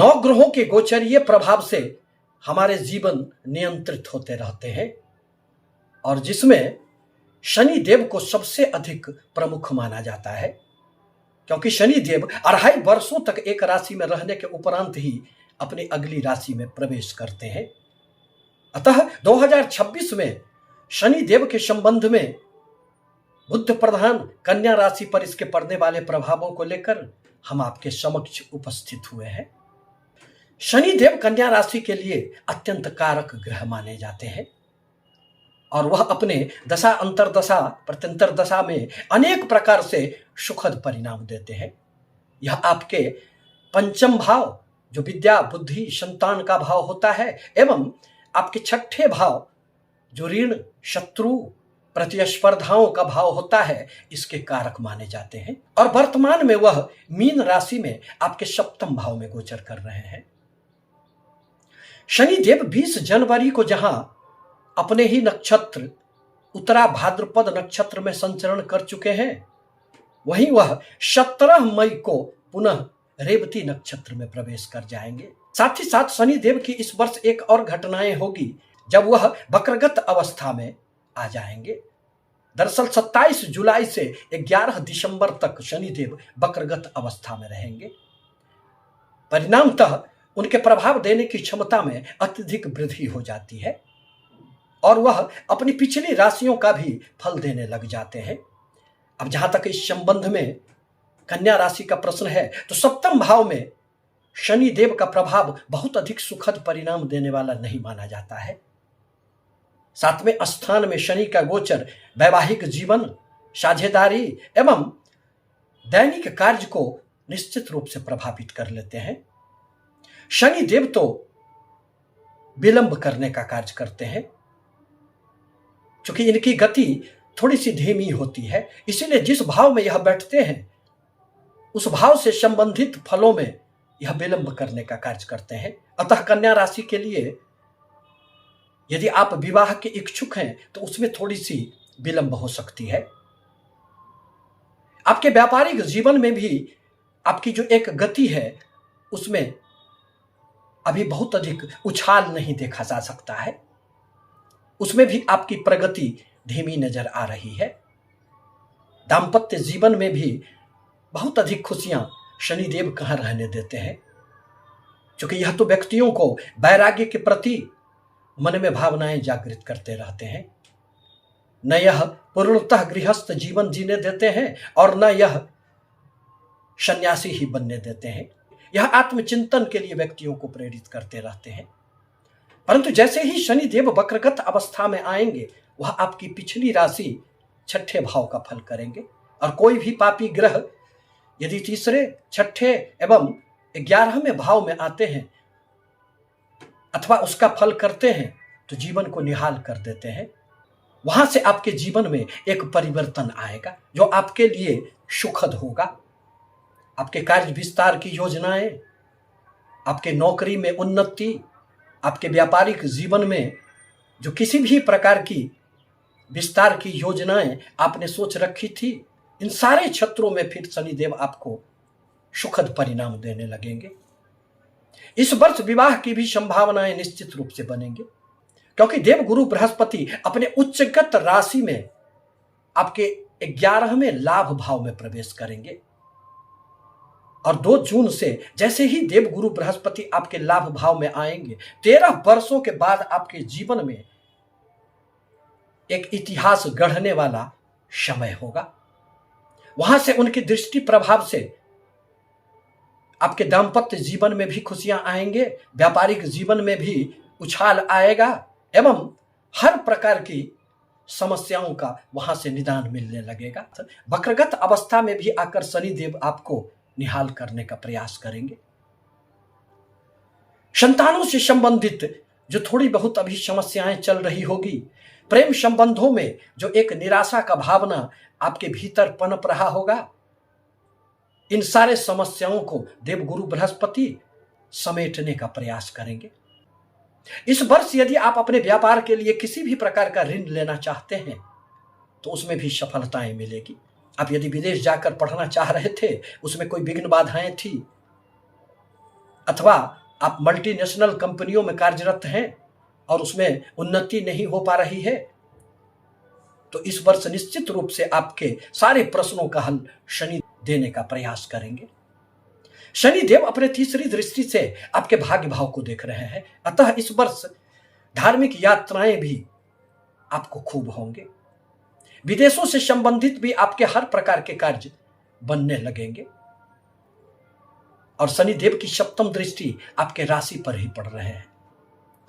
नौ ग्रहों के गोचरीय प्रभाव से हमारे जीवन नियंत्रित होते रहते हैं और जिसमें शनि देव को सबसे अधिक प्रमुख माना जाता है, क्योंकि शनि देव 2.5 वर्षों तक एक राशि में रहने के उपरांत ही अपनी अगली राशि में प्रवेश करते हैं। अतः 2026 में शनि देव के संबंध में बुध प्रधान कन्या राशि पर इसके पड़ने वाले प्रभावों को लेकर हम आपके समक्ष उपस्थित हुए हैं। शनि देव कन्या राशि के लिए अत्यंत कारक ग्रह माने जाते हैं और वह अपने दशा अंतरदशा प्रत्यंतर दशा में अनेक प्रकार से सुखद परिणाम देते हैं। यह आपके पंचम भाव जो विद्या बुद्धि संतान का भाव होता है एवं आपके छठे भाव जो ऋण शत्रु प्रतिस्पर्धाओं का भाव होता है इसके कारक माने जाते हैं और वर्तमान में वह मीन राशि में आपके सप्तम भाव में गोचर कर रहे हैं। शनि देव 20 जनवरी को जहां अपने ही नक्षत्र उत्तरा भाद्रपद नक्षत्र में संचरण कर चुके हैं, वहीं वह 17 मई को पुनः रेवती नक्षत्र में प्रवेश कर जाएंगे। साथ ही साथ शनि देव की इस वर्ष एक और घटनाएं होगी जब वह वक्रगत अवस्था में आ जाएंगे। दरअसल 27 जुलाई से 11 दिसंबर तक शनि देव वक्रगत अवस्था में रहेंगे। परिणामतः उनके प्रभाव देने की क्षमता में अत्यधिक वृद्धि हो जाती है और वह अपनी पिछली राशियों का भी फल देने लग जाते हैं। अब जहां तक इस संबंध में कन्या राशि का प्रश्न है तो सप्तम भाव में शनि देव का प्रभाव बहुत अधिक सुखद परिणाम देने वाला नहीं माना जाता है। 7वें स्थान में शनि का गोचर वैवाहिक जीवन, साझेदारी एवं दैनिक कार्य को निश्चित रूप से प्रभावित कर लेते हैं। शनि देव तो विलंब करने का कार्य करते हैं, क्योंकि इनकी गति थोड़ी सी धीमी होती है, इसीलिए जिस भाव में यह बैठते हैं उस भाव से संबंधित फलों में यह विलंब करने का कार्य करते हैं। अतः कन्या राशि के लिए यदि आप विवाह के इच्छुक हैं तो उसमें थोड़ी सी विलंब हो सकती है। आपके व्यापारिक जीवन में भी आपकी जो एक गति है उसमें अभी बहुत अधिक उछाल नहीं देखा जा सकता है, उसमें भी आपकी प्रगति धीमी नजर आ रही है। दाम्पत्य जीवन में भी बहुत अधिक खुशियां शनिदेव कहाँ रहने देते हैं, क्योंकि यह तो व्यक्तियों को वैराग्य के प्रति मन में भावनाएं जागृत करते रहते हैं। न यह पूर्णतः गृहस्थ जीवन जीने देते हैं और न यह सन्यासी ही बनने देते हैं। यह आत्मचिंतन के लिए व्यक्तियों को प्रेरित करते रहते हैं। परंतु जैसे ही शनि देव वक्रगत अवस्था में आएंगे वह आपकी पिछली राशि छठे भाव का फल करेंगे और कोई भी पापी ग्रह यदि तीसरे छठे एवं 11वें भाव में आते हैं अथवा उसका फल करते हैं तो जीवन को निहाल कर देते हैं। वहां से आपके जीवन में एक परिवर्तन आएगा जो आपके लिए सुखद होगा। आपके कार्य विस्तार की योजनाएं, आपके नौकरी में उन्नति, आपके व्यापारिक जीवन में जो किसी भी प्रकार की विस्तार की योजनाएं आपने सोच रखी थी, इन सारे क्षेत्रों में फिर शनिदेव आपको सुखद परिणाम देने लगेंगे। इस वर्ष विवाह की भी संभावनाएं निश्चित रूप से बनेंगे, क्योंकि देव गुरु बृहस्पति अपने उच्चगत राशि में आपके 11वें लाभ भाव में प्रवेश करेंगे और 2 जून से जैसे ही देव गुरु बृहस्पति आपके लाभ भाव में आएंगे 13 वर्षों के बाद आपके जीवन में एक इतिहास गढ़ने वाला समय होगा। वहां से उनकी दृष्टि प्रभाव से आपके दाम्पत्य जीवन में भी खुशियां आएंगे, व्यापारिक जीवन में भी उछाल आएगा एवं हर प्रकार की समस्याओं का वहां से निदान मिलने लगेगा। वक्रगत अवस्था में भी आकर शनिदेव आपको निहाल करने का प्रयास करेंगे। संतानों से संबंधित जो थोड़ी बहुत अभी समस्याएं चल रही होगी, प्रेम संबंधों में जो एक निराशा का भावना आपके भीतर पनप रहा होगा, इन सारे समस्याओं को देवगुरु बृहस्पति समेटने का प्रयास करेंगे। इस वर्ष यदि आप अपने व्यापार के लिए किसी भी प्रकार का ऋण लेना चाहते हैं तो उसमें भी सफलताएं मिलेगी। आप यदि विदेश जाकर पढ़ना चाह रहे थे, उसमें कोई विघ्न बाधाएं थी अथवा आप मल्टीनेशनल कंपनियों में कार्यरत हैं और उसमें उन्नति नहीं हो पा रही है, तो इस वर्ष निश्चित रूप से आपके सारे प्रश्नों का हल शनि देने का प्रयास करेंगे। शनि देव अपने तीसरी दृष्टि से आपके भाग्य भाव को देख रहे हैं, अतः इस वर्ष धार्मिक यात्राएं भी आपको खूब होंगे। विदेशों से संबंधित भी आपके हर प्रकार के कार्य बनने लगेंगे और शनि देव की सप्तम दृष्टि आपके राशि पर ही पड़ रहे हैं,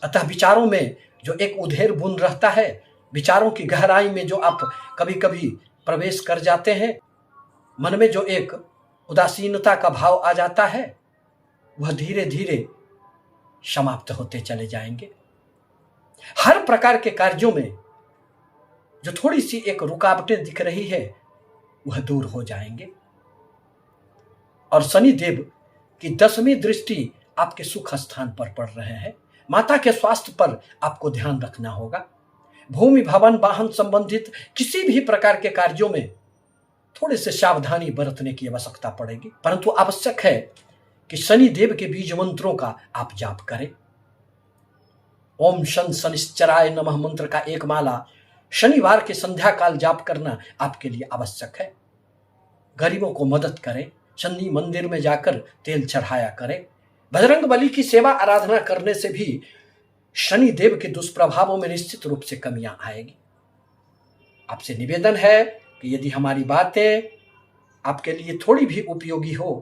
अतः विचारों में जो एक उधेर बुन रहता है, विचारों की गहराई में जो आप कभी कभी प्रवेश कर जाते हैं, मन में जो एक उदासीनता का भाव आ जाता है, वह धीरे धीरे समाप्त होते चले जाएंगे। हर प्रकार के कार्यों में जो थोड़ी सी एक रुकावटें दिख रही है, वह दूर हो जाएंगे और शनि देव की 10वीं दृष्टि आपके सुख स्थान पर पड़ रहे हैं। माता के स्वास्थ्य पर आपको ध्यान रखना होगा। भूमि भवन वाहन संबंधित किसी भी प्रकार के कार्यों में थोड़े से सावधानी बरतने की आवश्यकता पड़ेगी, परंतु आवश्यक है कि शनि देव के बीज मंत्रों का आप जाप करें। ओम शन शनिश्चराय नमः मंत्र का एक माला शनिवार के संध्या काल जाप करना आपके लिए आवश्यक है। गरीबों को मदद करें, शनि मंदिर में जाकर तेल चढ़ाया करें। बजरंग बली की सेवा आराधना करने से भी शनि देव के दुष्प्रभावों में निश्चित रूप से कमियां आएगी। आपसे निवेदन है कि यदि हमारी बातें आपके लिए थोड़ी भी उपयोगी हो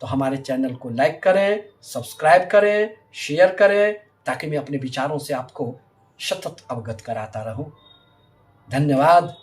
तो हमारे चैनल को लाइक करें, सब्सक्राइब करें, शेयर करें, ताकि मैं अपने विचारों से आपको सतत अवगत कराता रहूं। धन्यवाद।